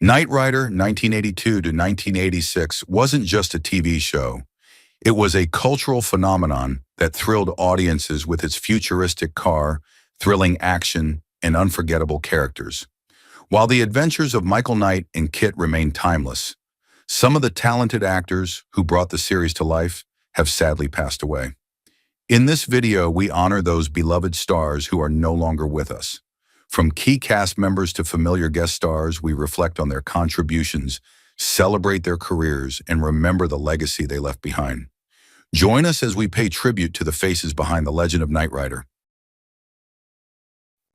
Knight Rider 1982 to 1986 wasn't just a TV show. It was a cultural phenomenon that thrilled audiences with its futuristic car, thrilling action, and unforgettable characters. While the adventures of Michael Knight and KITT remain timeless, some of the talented actors who brought the series to life have sadly passed away. In this video, we honor those beloved stars who are no longer with us. From key cast members to familiar guest stars, we reflect on their contributions, celebrate their careers, and remember the legacy they left behind. Join us as we pay tribute to the faces behind the legend of Knight Rider.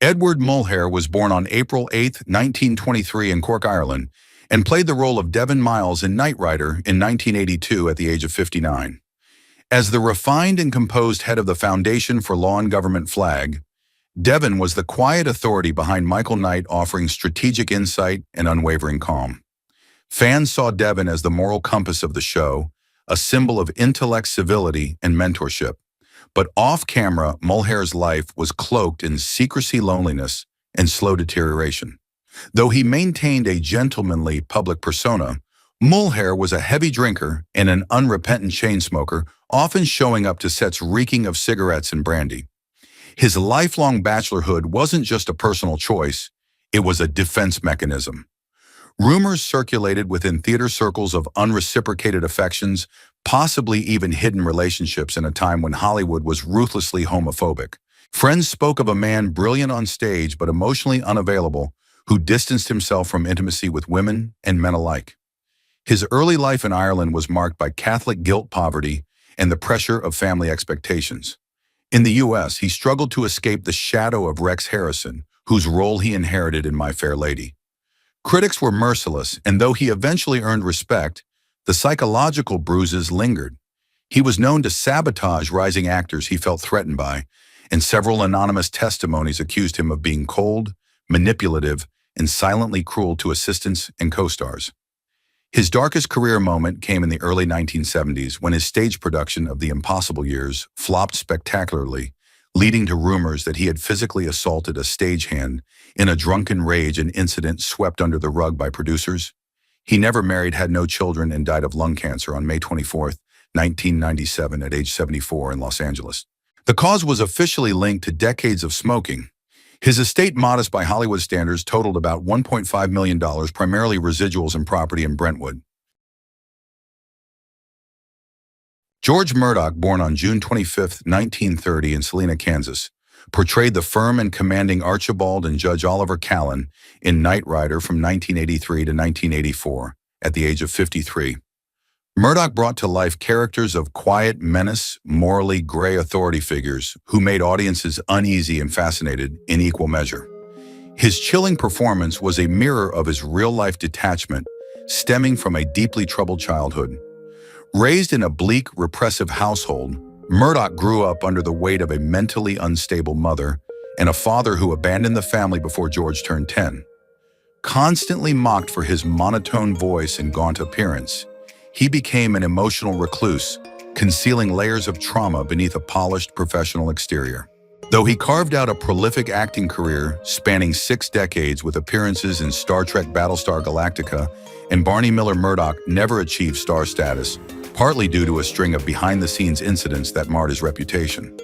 Edward Mullhair was born on April 8, 1923 in Cork, Ireland, and played the role of Devon Miles in Knight Rider in 1982 at the age of 59. As the refined and composed head of the Foundation for Law and Government flag, Devon was the quiet authority behind Michael Knight, offering strategic insight and unwavering calm. Fans saw Devon as the moral compass of the show, a symbol of intellect, civility, and mentorship. But off-camera, Mullhair's life was cloaked in secrecy, loneliness, and slow deterioration. Though he maintained a gentlemanly public persona, Mullhair was a heavy drinker and an unrepentant chain smoker, often showing up to sets reeking of cigarettes and brandy. His lifelong bachelorhood wasn't just a personal choice, it was a defense mechanism. Rumors circulated within theater circles of unreciprocated affections, possibly even hidden relationships in a time when Hollywood was ruthlessly homophobic. Friends spoke of a man brilliant on stage but emotionally unavailable, who distanced himself from intimacy with women and men alike. His early life in Ireland was marked by Catholic guilt, poverty, and the pressure of family expectations. In the U.S., he struggled to escape the shadow of Rex Harrison, whose role he inherited in My Fair Lady. Critics were merciless, and though he eventually earned respect, the psychological bruises lingered. He was known to sabotage rising actors he felt threatened by, and several anonymous testimonies accused him of being cold, manipulative, and silently cruel to assistants and co-stars. His darkest career moment came in the early 1970s when his stage production of The Impossible Years flopped spectacularly, leading to rumors that he had physically assaulted a stagehand in a drunken rage, an incident swept under the rug by producers. He never married, had no children, and died of lung cancer on May 24, 1997 at age 74 in Los Angeles. The cause was officially linked to decades of smoking. His estate, modest by Hollywood standards, totaled about $1.5 million, primarily residuals and property in Brentwood. George Murdoch, born on June 25, 1930 in Salina, Kansas, portrayed the firm and commanding Archibald and Judge Oliver Callan in Knight Rider from 1983 to 1984, at the age of 53. Murdoch brought to life characters of quiet menace, morally gray authority figures who made audiences uneasy and fascinated in equal measure. His chilling performance was a mirror of his real-life detachment, stemming from a deeply troubled childhood. Raised in a bleak, repressive household, Murdoch grew up under the weight of a mentally unstable mother and a father who abandoned the family before George turned 10. Constantly mocked for his monotone voice and gaunt appearance, he became an emotional recluse, concealing layers of trauma beneath a polished professional exterior. Though he carved out a prolific acting career spanning 6 decades with appearances in Star Trek Battlestar Galactica and Barney Miller, Murdoch never achieved star status, partly due to a string of behind-the-scenes incidents that marred his reputation.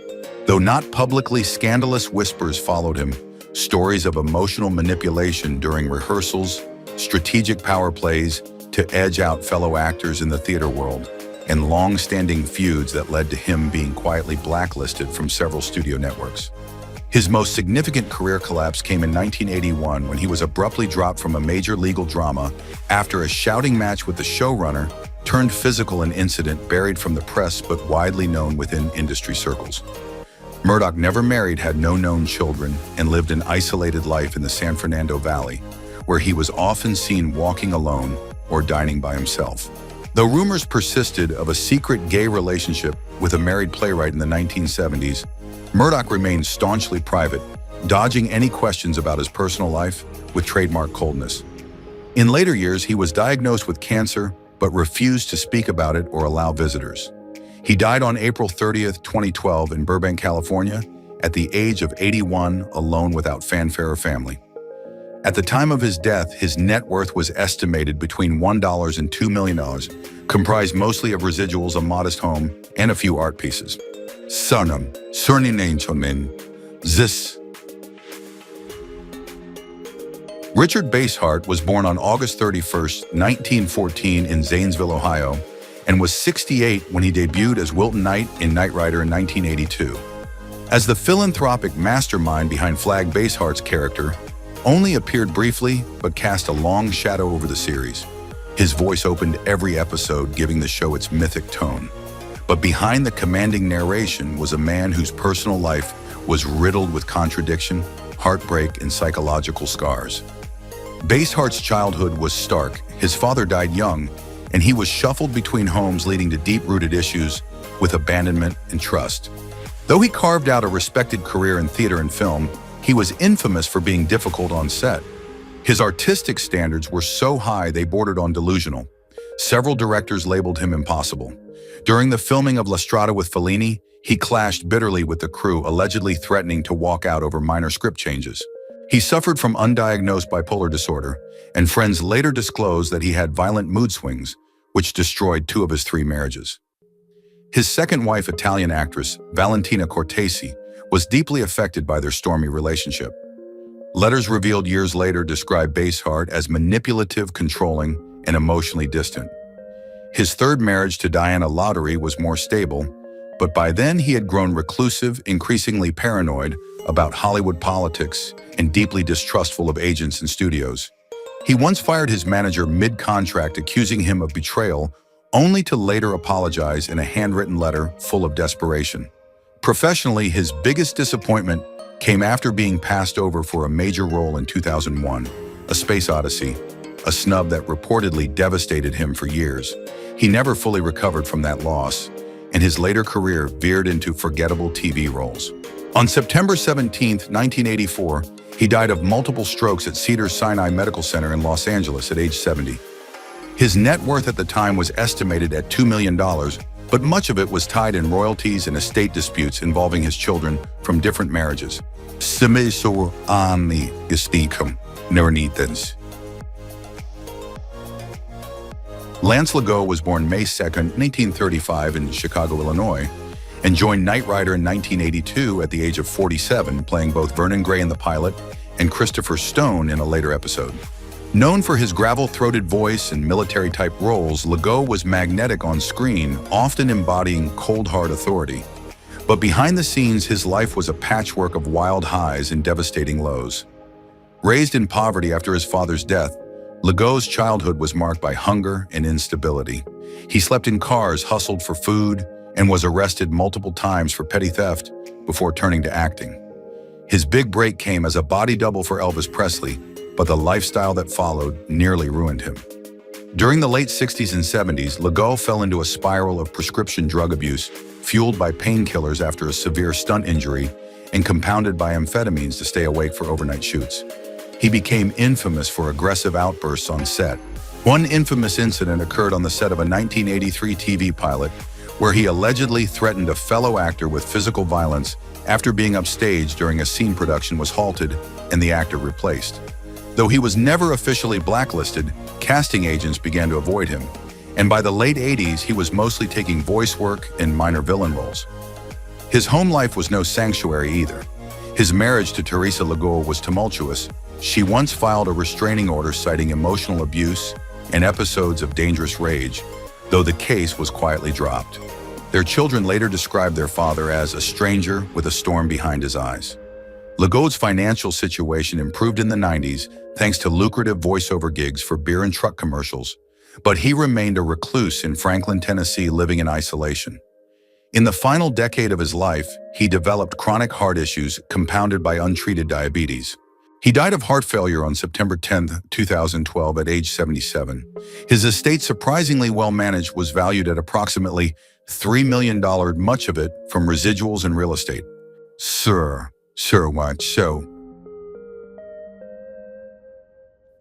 Though not publicly, scandalous whispers followed him, stories of emotional manipulation during rehearsals, strategic power plays to edge out fellow actors in the theater world, and long-standing feuds that led to him being quietly blacklisted from several studio networks. His most significant career collapse came in 1981 when he was abruptly dropped from a major legal drama after a shouting match with the showrunner turned physical, an incident buried from the press but widely known within industry circles. Murdoch never married, had no known children, and lived an isolated life in the San Fernando Valley, where he was often seen walking alone or dining by himself. Though rumors persisted of a secret gay relationship with a married playwright in the 1970s, Murdoch remained staunchly private, dodging any questions about his personal life with trademark coldness. In later years, he was diagnosed with cancer, but refused to speak about it or allow visitors. He died on April 30, 2012 in Burbank, California, at the age of 81, alone without fanfare or family. At the time of his death, his net worth was estimated between $1 and $2 million, comprised mostly of residuals, a modest home, and a few art pieces. Sarnam, Surninainchomin, Zis. Richard Bassart was born on August 31, 1914 in Zanesville, Ohio, and was 68 when he debuted as Wilton Knight in Knight Rider in 1982. As the philanthropic mastermind behind Flag Bassart's character, only appeared briefly but cast a long shadow over the series. His voice opened every episode, giving the show its mythic tone. But behind the commanding narration was a man whose personal life was riddled with contradiction, heartbreak, and psychological scars. Bassart's childhood was stark. His father died young, and he was shuffled between homes, leading to deep-rooted issues with abandonment and trust. Though he carved out a respected career in theater and film, he was infamous for being difficult on set. His artistic standards were so high they bordered on delusional. Several directors labeled him impossible. During the filming of La Strada with Fellini, he clashed bitterly with the crew, allegedly threatening to walk out over minor script changes. He suffered from undiagnosed bipolar disorder, and friends later disclosed that he had violent mood swings, which destroyed 2 of his 3 marriages. His second wife, Italian actress Valentina Cortese, was deeply affected by their stormy relationship. Letters revealed years later described Bassart as manipulative, controlling, and emotionally distant. His third marriage to Diana Lottery was more stable, but by then he had grown reclusive, increasingly paranoid about Hollywood politics, and deeply distrustful of agents and studios. He once fired his manager mid-contract, accusing him of betrayal, only to later apologize in a handwritten letter full of desperation. Professionally, his biggest disappointment came after being passed over for a major role in 2001, A Space Odyssey, a snub that reportedly devastated him for years. He never fully recovered from that loss, and his later career veered into forgettable TV roles. On September 17, 1984, he died of multiple strokes at Cedars-Sinai Medical Center in Los Angeles at age 70. His net worth at the time was estimated at $2 million, but much of it was tied in royalties and estate disputes involving his children from different marriages. Sumisor ani gesticum nernitens. Lance Leego was born May 2, 1935 in Chicago, Illinois, and joined Knight Rider in 1982 at the age of 47, playing both Vernon Gray in the pilot and Christopher Stone in a later episode. Known for his gravel-throated voice and military-type roles, Leego was magnetic on screen, often embodying cold, hard authority. But behind the scenes, his life was a patchwork of wild highs and devastating lows. Raised in poverty after his father's death, Leego's childhood was marked by hunger and instability. He slept in cars, hustled for food, and was arrested multiple times for petty theft before turning to acting. His big break came as a body double for Elvis Presley, but the lifestyle that followed nearly ruined him. During the late 60s and 70s, Leego fell into a spiral of prescription drug abuse, fueled by painkillers after a severe stunt injury and compounded by amphetamines to stay awake for overnight shoots. He became infamous for aggressive outbursts on set. One infamous incident occurred on the set of a 1983 TV pilot, where he allegedly threatened a fellow actor with physical violence after being upstaged during a scene production was halted and the actor replaced. Though he was never officially blacklisted, casting agents began to avoid him, and by the late 80s, he was mostly taking voice work and minor villain roles. His home life was no sanctuary either. His marriage to Teresa Leego was tumultuous. She once filed a restraining order citing emotional abuse and episodes of dangerous rage, though the case was quietly dropped. Their children later described their father as a stranger with a storm behind his eyes. Leego's financial situation improved in the 90s thanks to lucrative voiceover gigs for beer and truck commercials, but he remained a recluse in Franklin, Tennessee, living in isolation. In the final decade of his life, he developed chronic heart issues compounded by untreated diabetes. He died of heart failure on September 10, 2012 at age 77. His estate, surprisingly well managed, was valued at approximately $3 million, much of it from residuals and real estate. Sir, what so?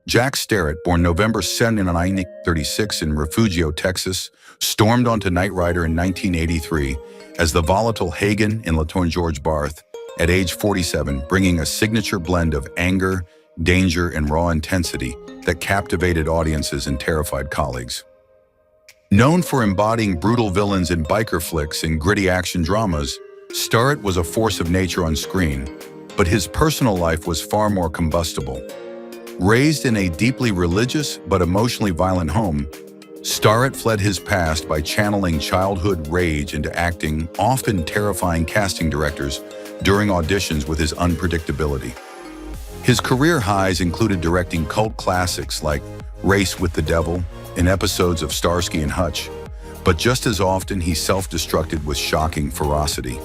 Jack Starret, born November 7, 1936 in Refugio, Texas, stormed onto Knight Rider in 1983 as the volatile Hagen in LaTourne George Barth at age 47, bringing a signature blend of anger, danger, and raw intensity that captivated audiences and terrified colleagues. Known for embodying brutal villains in biker flicks and gritty action dramas, Starret was a force of nature on screen, but his personal life was far more combustible. Raised in a deeply religious but emotionally violent home, Starret fled his past by channeling childhood rage into acting, often terrifying casting directors during auditions with his unpredictability. His career highs included directing cult classics like Race with the Devil and episodes of Starsky and Hutch, but just as often he self-destructed with shocking ferocity.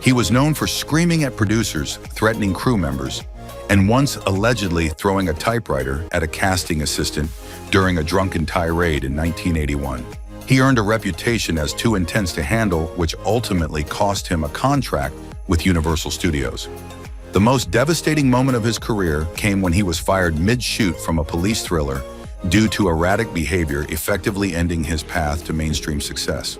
He was known for screaming at producers, threatening crew members, and once allegedly throwing a typewriter at a casting assistant during a drunken tirade in 1981. He earned a reputation as too intense to handle, which ultimately cost him a contract with Universal Studios. The most devastating moment of his career came when he was fired mid-shoot from a police thriller due to erratic behavior, effectively ending his path to mainstream success.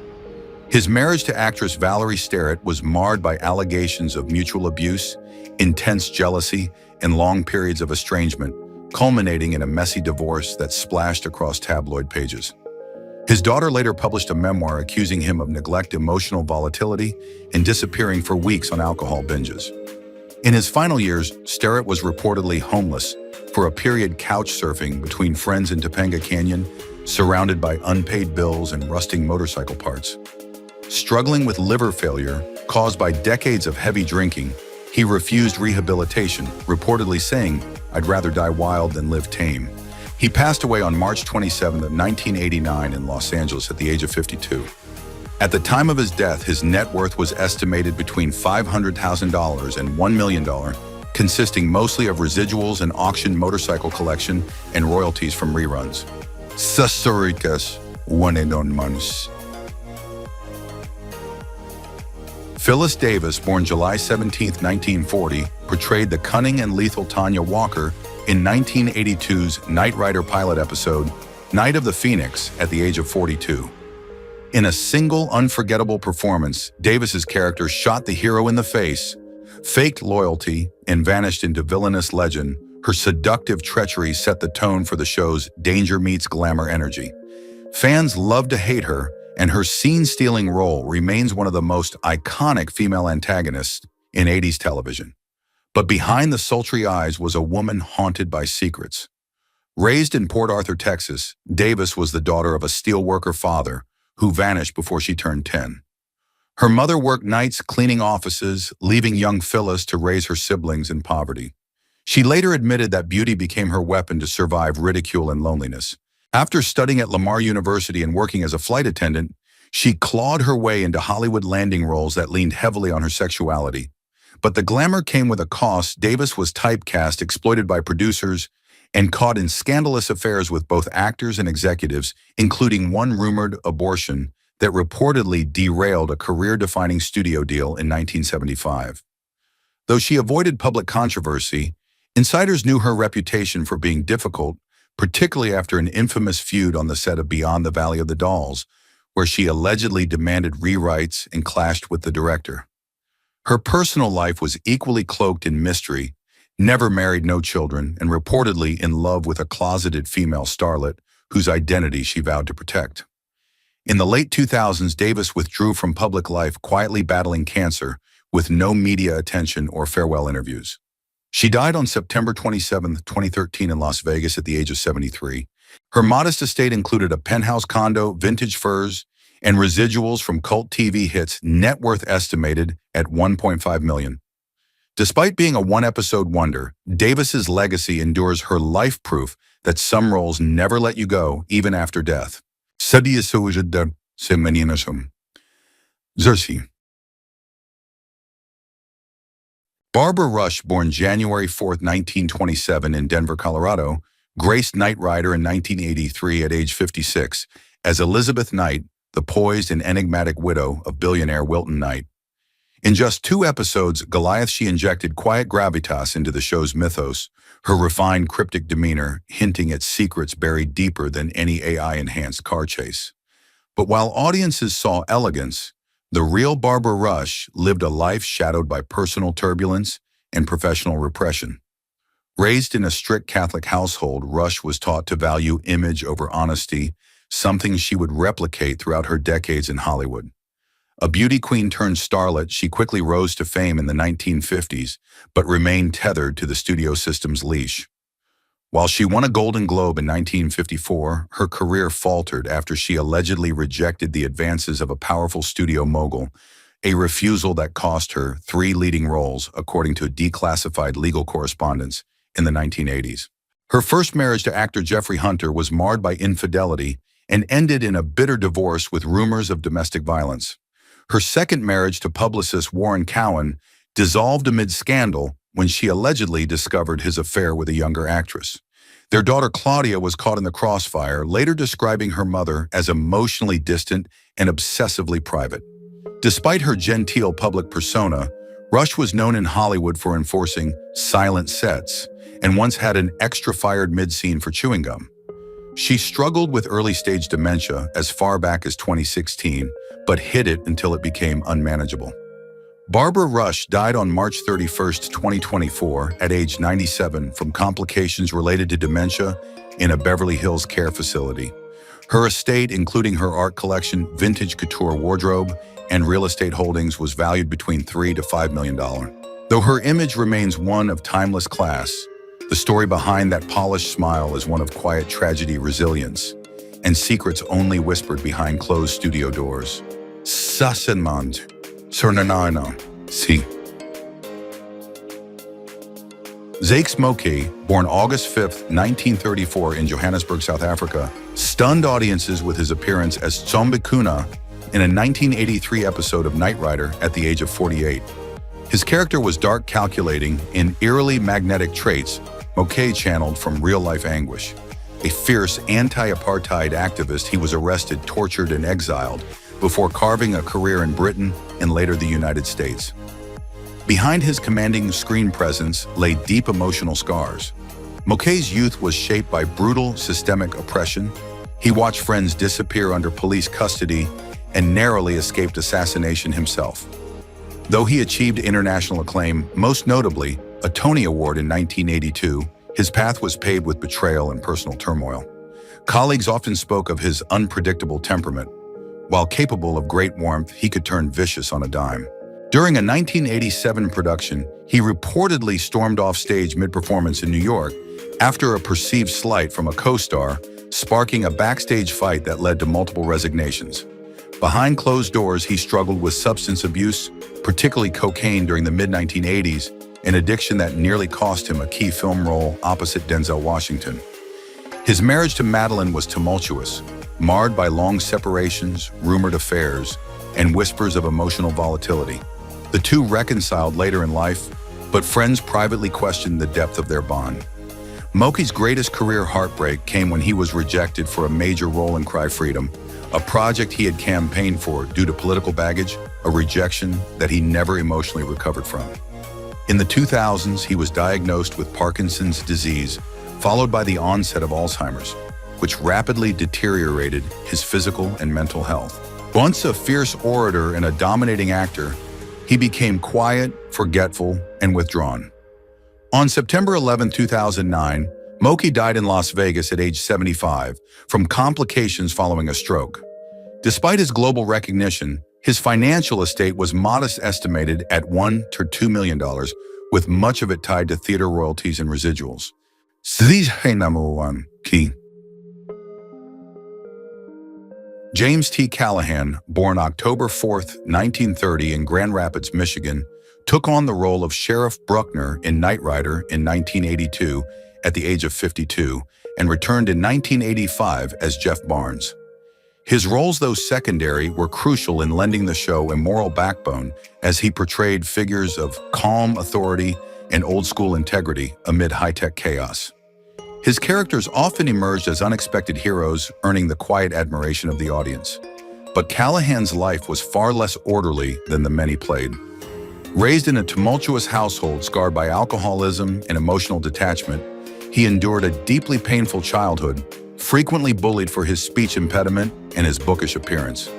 His marriage to actress Valerie Starret was marred by allegations of mutual abuse, intense jealousy, and long periods of estrangement, culminating in a messy divorce that splashed across tabloid pages. His daughter later published a memoir accusing him of neglect, emotional volatility, and disappearing for weeks on alcohol binges. In his final years, Starret was reportedly homeless, for a period couch surfing between friends in Topanga Canyon, surrounded by unpaid bills and rusting motorcycle parts. Struggling with liver failure caused by decades of heavy drinking, he refused rehabilitation, reportedly saying, "I'd rather die wild than live tame." He passed away on March 27, 1989 in Los Angeles at the age of 52. At the time of his death, his net worth was estimated between $500,000 and $1 million, consisting mostly of residuals and auction motorcycle collection and royalties from reruns. Sasorikas, one and on months. Phyllis Davis, born July 17, 1940, portrayed the cunning and lethal Tanya Walker in 1982's Knight Rider pilot episode, Night of the Phoenix, at the age of 42. In a single unforgettable performance, Davis's character shot the hero in the face, faked loyalty, and vanished into villainous legend. Her seductive treachery set the tone for the show's danger meets glamour energy. Fans loved to hate her, and her scene-stealing role remains one of the most iconic female antagonists in 80s television. But behind the sultry eyes was a woman haunted by secrets. Raised in Port Arthur, Texas, Davis was the daughter of a steelworker father who vanished before she turned 10. Her mother worked nights cleaning offices, leaving young Phyllis to raise her siblings in poverty. She later admitted that beauty became her weapon to survive ridicule and loneliness. After studying at Lamar University and working as a flight attendant, she clawed her way into Hollywood landing roles that leaned heavily on her sexuality. But the glamour came with a cost. Davis was typecast, exploited by producers, and caught in scandalous affairs with both actors and executives, including one rumored abortion that reportedly derailed a career-defining studio deal in 1975. Though she avoided public controversy, insiders knew her reputation for being difficult, particularly after an infamous feud on the set of Beyond the Valley of the Dolls, where she allegedly demanded rewrites and clashed with the director. Her personal life was equally cloaked in mystery, never married, no children, and reportedly in love with a closeted female starlet whose identity she vowed to protect. In the late 2000s, Davis withdrew from public life, quietly battling cancer, with no media attention or farewell interviews. She died on September 27, 2013 in Las Vegas at the age of 73. Her modest estate included a penthouse condo, vintage furs, and residuals from cult TV hits, net worth estimated at $1.5 million. Despite being a one-episode wonder, Davis's legacy endures, her life proof that some roles never let you go, even after death. Zersi. Barbara Rush, born January 4, 1927 in Denver, Colorado, graced Knight Rider in 1983 at age 56 as Elizabeth Knight, the poised and enigmatic widow of billionaire Wilton Knight. In just 2 episodes, Goliath, she injected quiet gravitas into the show's mythos, her refined, cryptic demeanor hinting at secrets buried deeper than any AI-enhanced car chase. But while audiences saw elegance, the real Barbara Rush lived a life shadowed by personal turbulence and professional repression. Raised in a strict Catholic household, Rush was taught to value image over honesty, something she would replicate throughout her decades in Hollywood. A beauty queen turned starlet, she quickly rose to fame in the 1950s, but remained tethered to the studio system's leash. While she won a Golden Globe in 1954, her career faltered after she allegedly rejected the advances of a powerful studio mogul, a refusal that cost her 3 leading roles, according to declassified legal correspondence, in the 1980s. Her first marriage to actor Jeffrey Hunter was marred by infidelity and ended in a bitter divorce with rumors of domestic violence. Her second marriage to publicist Warren Cowan dissolved amid scandal when she allegedly discovered his affair with a younger actress. Their daughter Claudia was caught in the crossfire, later describing her mother as emotionally distant and obsessively private. Despite her genteel public persona, Rush was known in Hollywood for enforcing silent sets and once had an extra-fired mid-scene for chewing gum. She struggled with early-stage dementia as far back as 2016, but hid it until it became unmanageable. Barbara Rush died on March 31, 2024, at age 97 from complications related to dementia in a Beverly Hills care facility. Her estate, including her art collection, vintage couture wardrobe, and real estate holdings, was valued between $3 to $5 million. Though her image remains one of timeless class, the story behind that polished smile is one of quiet tragedy, resilience, and secrets only whispered behind closed studio doors. Sassenmand. Sernanano. Si. Zakes Moke, born August 5, 1934 in Johannesburg, South Africa, stunned audiences with his appearance as Tsombekuna in a 1983 episode of Knight Rider at the age of 48. His character was dark, calculating, and eerily magnetic traits Moke channeled from real-life anguish. A fierce anti-apartheid activist, he was arrested, tortured, and exiled before carving a career in Britain and later the United States. Behind his commanding screen presence lay deep emotional scars. Moke's youth was shaped by brutal, systemic oppression. He watched friends disappear under police custody and narrowly escaped assassination himself. Though he achieved international acclaim, most notably a Tony Award in 1982, his path was paved with betrayal and personal turmoil. Colleagues often spoke of his unpredictable temperament. While capable of great warmth, he could turn vicious on a dime. During a 1987 production, he reportedly stormed off stage mid-performance in New York after a perceived slight from a co-star, sparking a backstage fight that led to multiple resignations. Behind closed doors, he struggled with substance abuse, particularly cocaine during the mid-1980s, an addiction that nearly cost him a key film role opposite Denzel Washington. His marriage to Madeline was tumultuous, marred by long separations, rumored affairs, and whispers of emotional volatility. The two reconciled later in life, but friends privately questioned the depth of their bond. Moke's greatest career heartbreak came when he was rejected for a major role in Cry Freedom, a project he had campaigned for due to political baggage, a rejection that he never emotionally recovered from. In the 2000s, he was diagnosed with Parkinson's disease, followed by the onset of Alzheimer's, which rapidly deteriorated his physical and mental health. Once a fierce orator and a dominating actor, he became quiet, forgetful, and withdrawn. On September 11, 2009, Moke died in Las Vegas at age 75 from complications following a stroke. Despite his global recognition, his financial estate was modest, estimated at $1 to $2 million, with much of it tied to theater royalties and residuals. James T. Callahan, born October 4, 1930 in Grand Rapids, Michigan, took on the role of Sheriff Bruckner in Knight Rider in 1982 at the age of 52 and returned in 1985 as Jeff Barnes. His roles, though secondary, were crucial in lending the show a moral backbone as he portrayed figures of calm authority and old-school integrity amid high-tech chaos. His characters often emerged as unexpected heroes, earning the quiet admiration of the audience. But Callahan's life was far less orderly than the men he played. Raised in a tumultuous household scarred by alcoholism and emotional detachment, he endured a deeply painful childhood, frequently bullied for his speech impediment and his bookish appearance.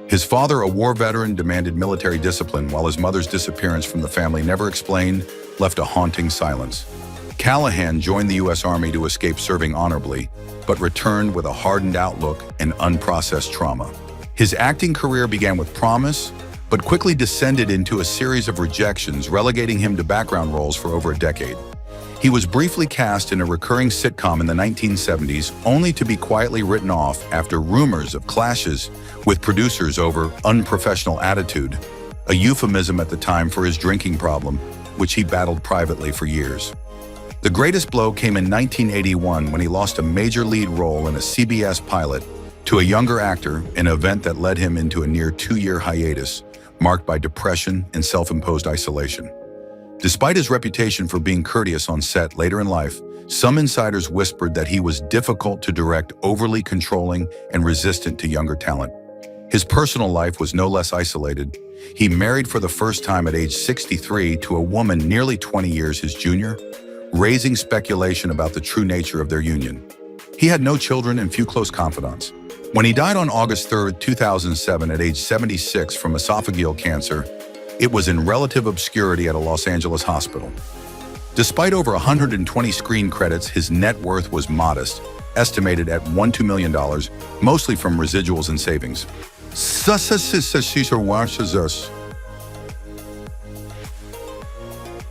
His father, a war veteran, demanded military discipline, while his mother's disappearance from the family, never explained, left a haunting silence. Callahan joined the U.S. Army to escape serving honorably, but returned with a hardened outlook and unprocessed trauma. His acting career began with promise, but quickly descended into a series of rejections, relegating him to background roles for over a decade. He was briefly cast in a recurring sitcom in the 1970s, only to be quietly written off after rumors of clashes with producers over unprofessional attitude, a euphemism at the time for his drinking problem, which he battled privately for years. The greatest blow came in 1981 when he lost a major lead role in a CBS pilot to a younger actor, an event that led him into a near 2-year hiatus, marked by depression and self-imposed isolation. Despite his reputation for being courteous on set later in life, some insiders whispered that he was difficult to direct, overly controlling, and resistant to younger talent. His personal life was no less isolated. He married for the first time at age 63 to a woman nearly 20 years his junior, raising speculation about the true nature of their union. He had no children and few close confidants. When he died on August 3, 2007 at age 76 from esophageal cancer, it was in relative obscurity at a Los Angeles hospital. Despite over 120 screen credits, his net worth was modest, estimated at $1-2 million, mostly from residuals and savings.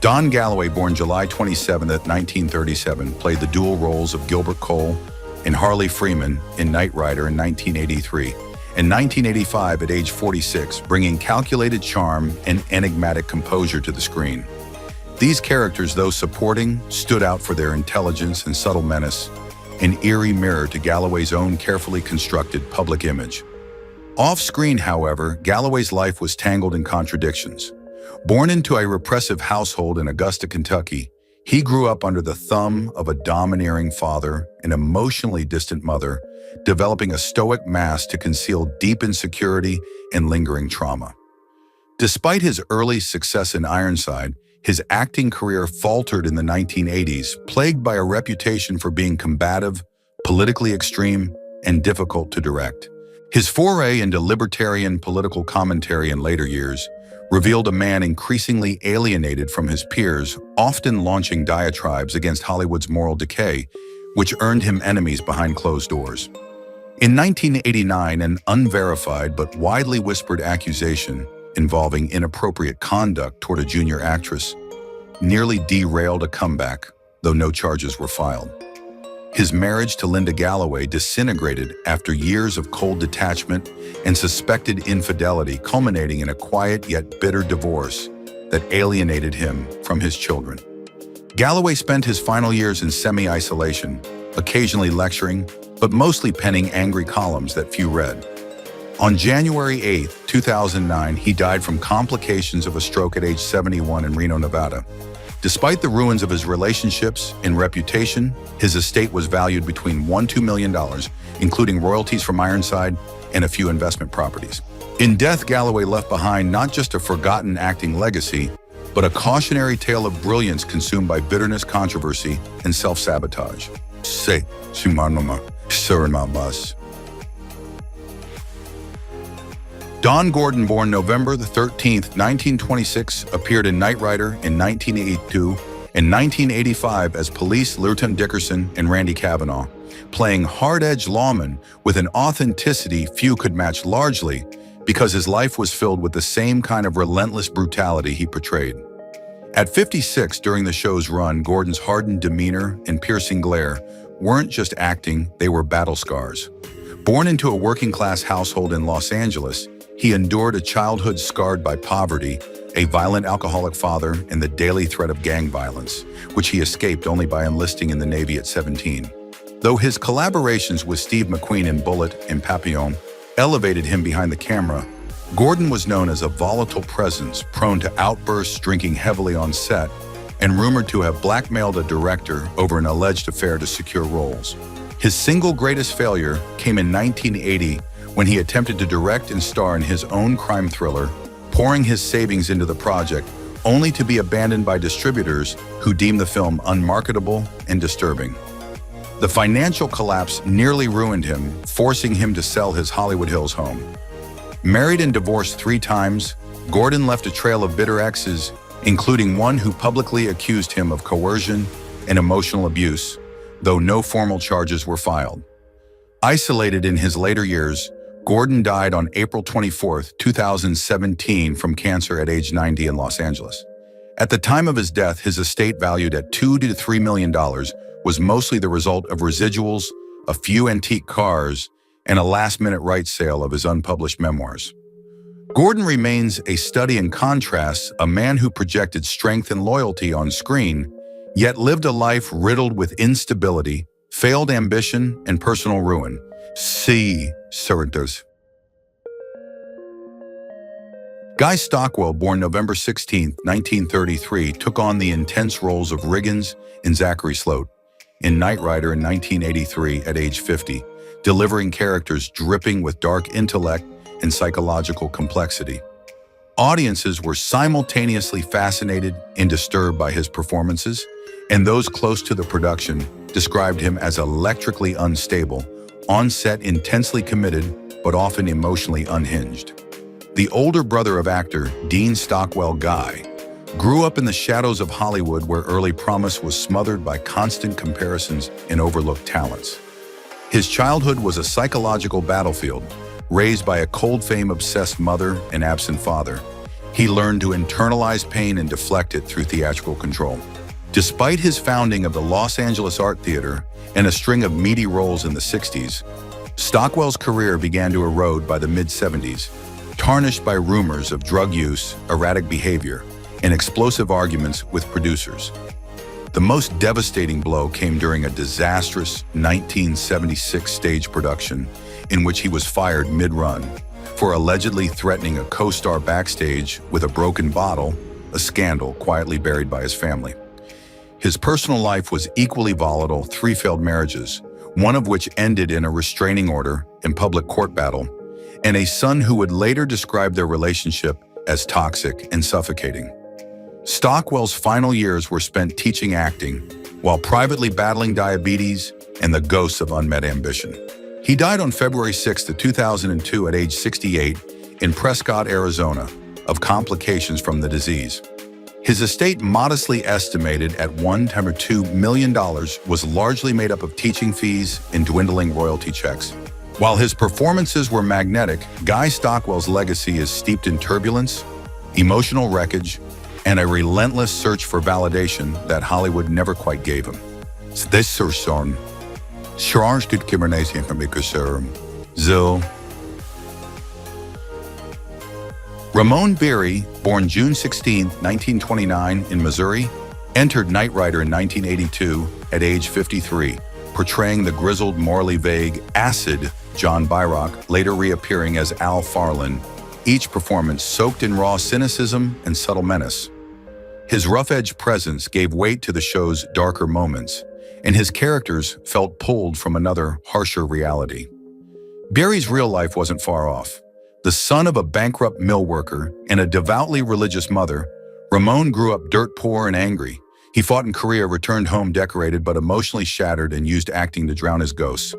Don Galloway, born July 27, 1937, played the dual roles of Gilbert Cole and Harley Freeman in Knight Rider in 1983. In 1985, at age 46, bringing calculated charm and enigmatic composure to the screen. These characters, though supporting, stood out for their intelligence and subtle menace, an eerie mirror to Galloway's own carefully constructed public image. Off-screen, however, Galloway's life was tangled in contradictions. Born into a repressive household in Augusta, Kentucky, he grew up under the thumb of a domineering father, an emotionally distant mother, developing a stoic mask to conceal deep insecurity and lingering trauma. Despite his early success in Ironside, his acting career faltered in the 1980s, plagued by a reputation for being combative, politically extreme, and difficult to direct. His foray into libertarian political commentary in later years revealed a man increasingly alienated from his peers, often launching diatribes against Hollywood's moral decay, which earned him enemies behind closed doors. In 1989, an unverified but widely whispered accusation involving inappropriate conduct toward a junior actress nearly derailed a comeback, though no charges were filed. His marriage to Linda Galloway disintegrated after years of cold detachment and suspected infidelity, culminating in a quiet yet bitter divorce that alienated him from his children. Galloway spent his final years in semi-isolation, occasionally lecturing, but mostly penning angry columns that few read. On January 8, 2009, he died from complications of a stroke at age 71 in Reno, Nevada. Despite the ruins of his relationships and reputation, his estate was valued between $1-2 million, including royalties from Ironside and a few investment properties. In death, Galloway left behind not just a forgotten acting legacy, but a cautionary tale of brilliance consumed by bitterness, controversy, and self-sabotage. Don Gordon, born November 13, 1926, appeared in Knight Rider in 1982 and 1985 as Police Lieutenant Dickerson and Randy Cavanaugh, playing hard-edged lawmen with an authenticity few could match, largely because his life was filled with the same kind of relentless brutality he portrayed. At 56 during the show's run, Gordon's hardened demeanor and piercing glare weren't just acting, they were battle scars. Born into a working-class household in Los Angeles, he endured a childhood scarred by poverty, a violent alcoholic father, and the daily threat of gang violence, which he escaped only by enlisting in the Navy at 17. Though his collaborations with Steve McQueen in Bullet and Papillon elevated him behind the camera, Gordon was known as a volatile presence, prone to outbursts, drinking heavily on set, and rumored to have blackmailed a director over an alleged affair to secure roles. His single greatest failure came in 1980 when he attempted to direct and star in his own crime thriller, pouring his savings into the project, only to be abandoned by distributors who deemed the film unmarketable and disturbing. The financial collapse nearly ruined him, forcing him to sell his Hollywood Hills home. Married and divorced 3 times, Gordon left a trail of bitter exes, including one who publicly accused him of coercion and emotional abuse, though no formal charges were filed. Isolated in his later years, Gordon died on April 24, 2017 from cancer at age 90 in Los Angeles. At the time of his death, his estate, valued at $2 to $3 million, was mostly the result of residuals, a few antique cars, and a last-minute rights sale of his unpublished memoirs. Gordon remains a study in contrasts, a man who projected strength and loyalty on screen, yet lived a life riddled with instability, failed ambition, and personal ruin. See Starret. Guy Stockwell, born November 16, 1933, took on the intense roles of Riggins and Zachary Sloat in Knight Rider in 1983 at age 50, delivering characters dripping with dark intellect and psychological complexity. Audiences were simultaneously fascinated and disturbed by his performances, and those close to the production described him as electrically unstable, on-set intensely committed, but often emotionally unhinged. The older brother of actor Dean Stockwell, Guy, grew up in the shadows of Hollywood, where early promise was smothered by constant comparisons and overlooked talents. His childhood was a psychological battlefield. Raised by a cold fame-obsessed mother and absent father, he learned to internalize pain and deflect it through theatrical control. Despite his founding of the Los Angeles Art Theater and a string of meaty roles in the 60s, Stockwell's career began to erode by the mid-70s, tarnished by rumors of drug use, erratic behavior, and explosive arguments with producers. The most devastating blow came during a disastrous 1976 stage production in which he was fired mid-run for allegedly threatening a co-star backstage with a broken bottle, a scandal quietly buried by his family. His personal life was equally volatile: 3 failed marriages, one of which ended in a restraining order and public court battle, and a son who would later describe their relationship as toxic and suffocating. Stockwell's final years were spent teaching acting, while privately battling diabetes and the ghosts of unmet ambition. He died on February 6, 2002 at age 68 in Prescott, Arizona, of complications from the disease. His estate, modestly estimated at $1 to $2 million, was largely made up of teaching fees and dwindling royalty checks. While his performances were magnetic, Guy Stockwell's legacy is steeped in turbulence, emotional wreckage, and a relentless search for validation that Hollywood never quite gave him. This son, Charles did Kimbernaisian from Zil. Ramon Beery, born June 16, 1929 in Missouri, entered Knight Rider in 1982 at age 53, portraying the grizzled, morally vague, acid John Byrock, later reappearing as Al Farlin, each performance soaked in raw cynicism and subtle menace. His rough-edged presence gave weight to the show's darker moments, and his characters felt pulled from another, harsher reality. Beery's real life wasn't far off. The son of a bankrupt mill worker and a devoutly religious mother, Ramon grew up dirt poor and angry. He fought in Korea, returned home decorated but emotionally shattered, and used acting to drown his ghosts.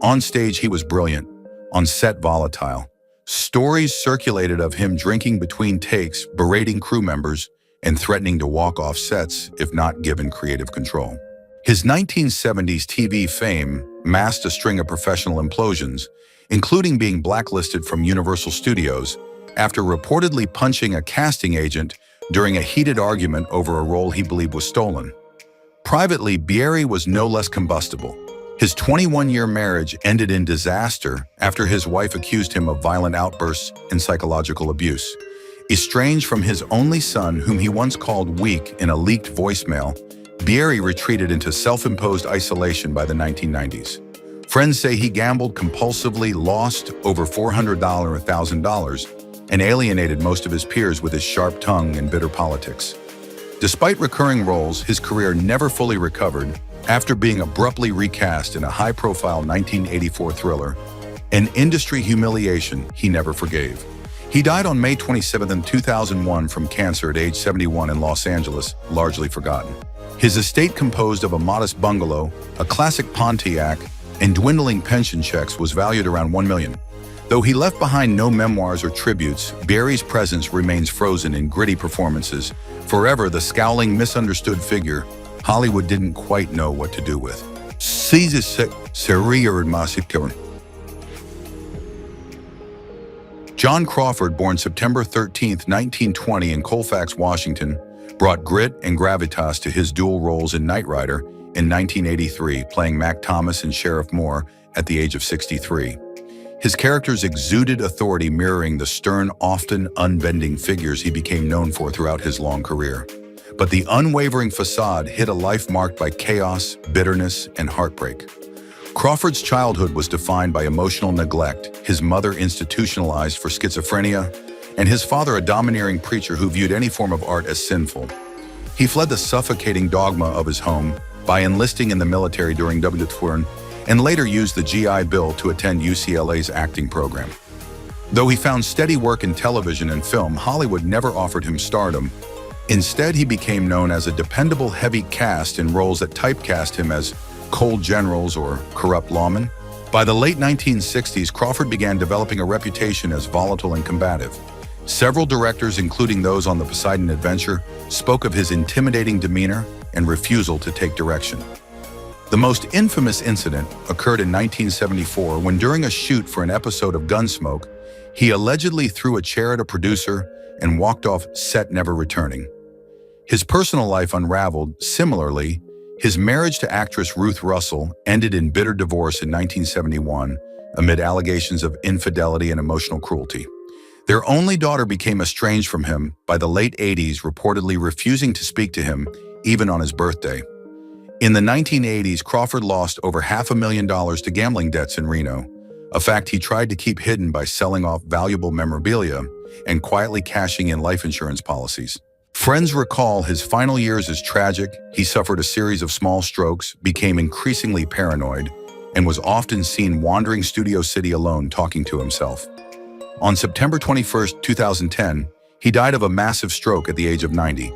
On stage, he was brilliant. On set, volatile. Stories circulated of him drinking between takes, berating crew members, and threatening to walk off sets if not given creative control. His 1970s TV fame masked a string of professional implosions, including being blacklisted from Universal Studios after reportedly punching a casting agent during a heated argument over a role he believed was stolen. Privately, Beery was no less combustible. His 21-year marriage ended in disaster after his wife accused him of violent outbursts and psychological abuse. Estranged from his only son, whom he once called weak in a leaked voicemail, Beery retreated into self-imposed isolation by the 1990s. Friends say he gambled compulsively, lost over $400 or $1,000, and alienated most of his peers with his sharp tongue and bitter politics. Despite recurring roles, his career never fully recovered after being abruptly recast in a high-profile 1984 thriller, an industry humiliation he never forgave. He died on May 27, 2001 from cancer at age 71 in Los Angeles, largely forgotten. His estate, composed of a modest bungalow, a classic Pontiac, and dwindling pension checks, was valued around $1 million. Though he left behind no memoirs or tributes, Beery's presence remains frozen in gritty performances, forever the scowling, misunderstood figure Hollywood didn't quite know what to do with. John Crawford, born September 13, 1920 in Colfax, Washington, brought grit and gravitas to his dual roles in Knight Rider in 1983, playing Mac Thomas and Sheriff Moore at the age of 63. His characters exuded authority, mirroring the stern, often unbending figures he became known for throughout his long career. But the unwavering facade hid a life marked by chaos, bitterness, and heartbreak. Crawford's childhood was defined by emotional neglect, his mother institutionalized for schizophrenia, and his father a domineering preacher who viewed any form of art as sinful. He fled the suffocating dogma of his home by enlisting in the military during W. and later used the GI Bill to attend UCLA's acting program. Though he found steady work in television and film, Hollywood never offered him stardom. Instead, he became known as a dependable heavy cast in roles that typecast him as cold generals or corrupt lawmen. By the late 1960s, Crawford began developing a reputation as volatile and combative. Several directors, including those on the Poseidon Adventure, spoke of his intimidating demeanor and refusal to take direction. The most infamous incident occurred in 1974 when, during a shoot for an episode of Gunsmoke, he allegedly threw a chair at a producer and walked off set, never returning. His personal life unraveled. Similarly, his marriage to actress Ruth Russell ended in bitter divorce in 1971 amid allegations of infidelity and emotional cruelty. Their only daughter became estranged from him by the late 80s, reportedly refusing to speak to him even on his birthday. In the 1980s, Crawford lost over $500,000 to gambling debts in Reno, a fact he tried to keep hidden by selling off valuable memorabilia and quietly cashing in life insurance policies. Friends recall his final years as tragic. He suffered a series of small strokes, became increasingly paranoid, and was often seen wandering Studio City alone, talking to himself. On September 21, 2010, he died of a massive stroke at the age of 90.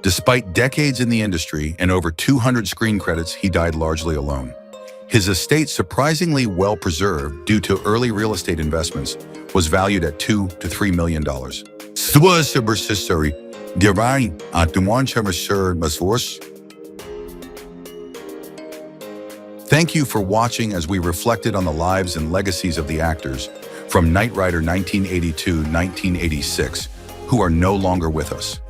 Despite decades in the industry and over 200 screen credits, he died largely alone. His estate, surprisingly well preserved due to early real estate investments, was valued at $2 to $3 million. Thank you for watching as we reflected on the lives and legacies of the actors from Knight Rider 1982-1986 who are no longer with us.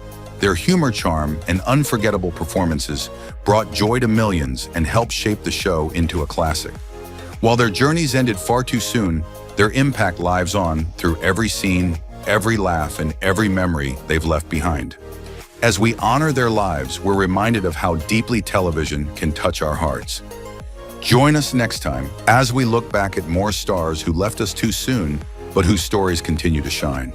Their humor, charm, and unforgettable performances brought joy to millions and helped shape the show into a classic. While their journeys ended far too soon, their impact lives on through every scene, every laugh, and every memory they've left behind. As we honor their lives, we're reminded of how deeply television can touch our hearts. Join us next time as we look back at more stars who left us too soon, but whose stories continue to shine.